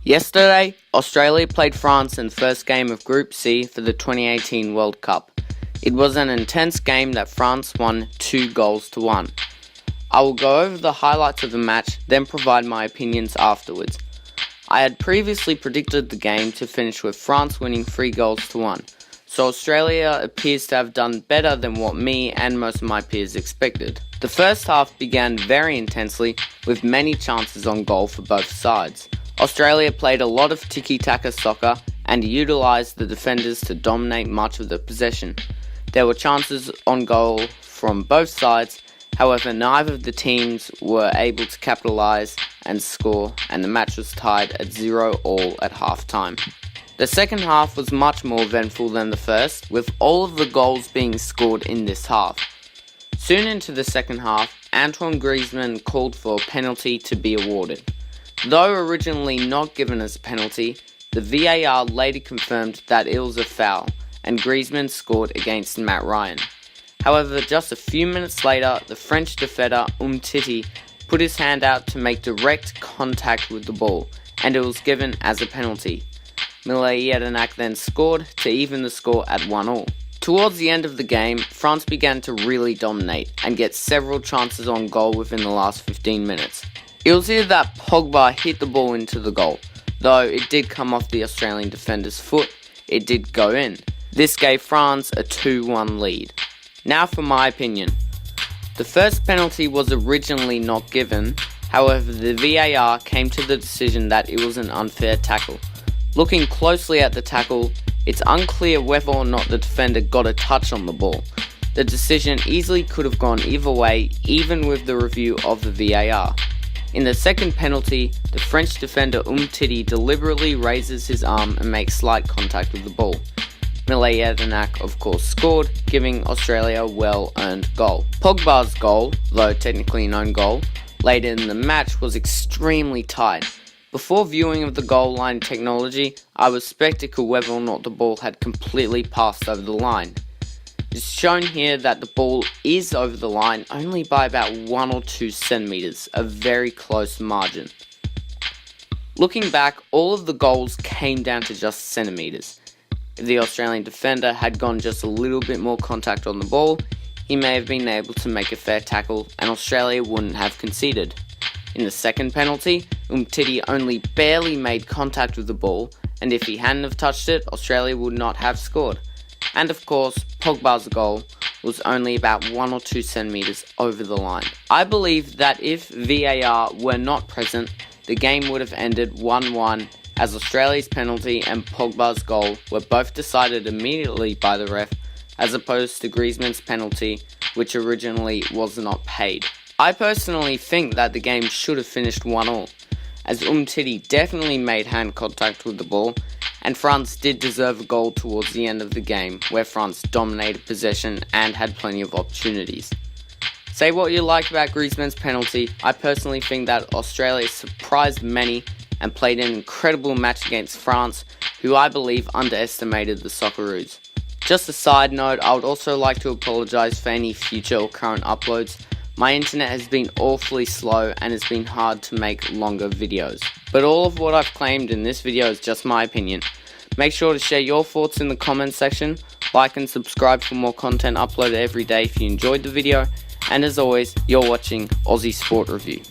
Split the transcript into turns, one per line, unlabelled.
Yesterday, Australia played France in the first game of Group C for the 2018 World Cup. It was an intense game that France won 2-1. I will go over the highlights of the match, then provide my opinions afterwards. I had previously predicted the game to finish with France winning 3-1, so Australia appears to have done better than what me and most of my peers expected. The first half began very intensely, with many chances on goal for both sides. Australia played a lot of tiki-taka soccer and utilised the defenders to dominate much of the possession. There were chances on goal from both sides, however neither of the teams were able to capitalise and score, and the match was tied at 0-0 at half-time. The second half was much more eventful than the first, with all of the goals being scored in this half. Soon into the second half, Antoine Griezmann called for a penalty to be awarded. Though originally not given as a penalty, the VAR later confirmed that it was a foul, and Griezmann scored against Matt Ryan. However, just a few minutes later, the French defender Umtiti put his hand out to make direct contact with the ball, and it was given as a penalty. Jedinak then scored to even the score at 1-1. Towards the end of the game, France began to really dominate and get several chances on goal within the last 15 minutes. It was here that Pogba hit the ball into the goal. Though it did come off the Australian defender's foot, it did go in. This gave France a 2-1 lead. Now for my opinion. The first penalty was originally not given, however the VAR came to the decision that it was an unfair tackle. Looking closely at the tackle, it's unclear whether or not the defender got a touch on the ball. The decision easily could have gone either way, even with the review of the VAR. In the second penalty, the French defender Umtiti deliberately raises his arm and makes slight contact with the ball. Jedinak of course scored, giving Australia a well-earned goal. Pogba's goal, though technically an own goal, later in the match was extremely tight. Before viewing of the goal line technology, I was skeptical whether or not the ball had completely passed over the line. It's shown here that the ball is over the line only by about 1 or 2 centimeters, a very close margin. Looking back, all of the goals came down to just centimeters. If the Australian defender had gone just a little bit more contact on the ball, he may have been able to make a fair tackle and Australia wouldn't have conceded. In the second penalty, Umtiti only barely made contact with the ball, and if he hadn't have touched it, Australia would not have scored. And of course, Pogba's goal was only about 1 or 2 centimeters over the line. I believe that if VAR were not present, the game would have ended 1-1, as Australia's penalty and Pogba's goal were both decided immediately by the ref, as opposed to Griezmann's penalty, which originally was not paid. I personally think that the game should have finished 1-1, as Umtiti definitely made hand contact with the ball, and France did deserve a goal towards the end of the game, where France dominated possession and had plenty of opportunities. Say what you like about Griezmann's penalty, I personally think that Australia surprised many and played an incredible match against France, who I believe underestimated the Socceroos. Just a side note, I would also like to apologise for any future or current uploads. My internet has been awfully slow and it's been hard to make longer videos. But all of what I've claimed in this video is just my opinion. Make sure to share your thoughts in the comments section, like and subscribe for more content uploaded every day if you enjoyed the video, and as always, you're watching Aussie Sport Review.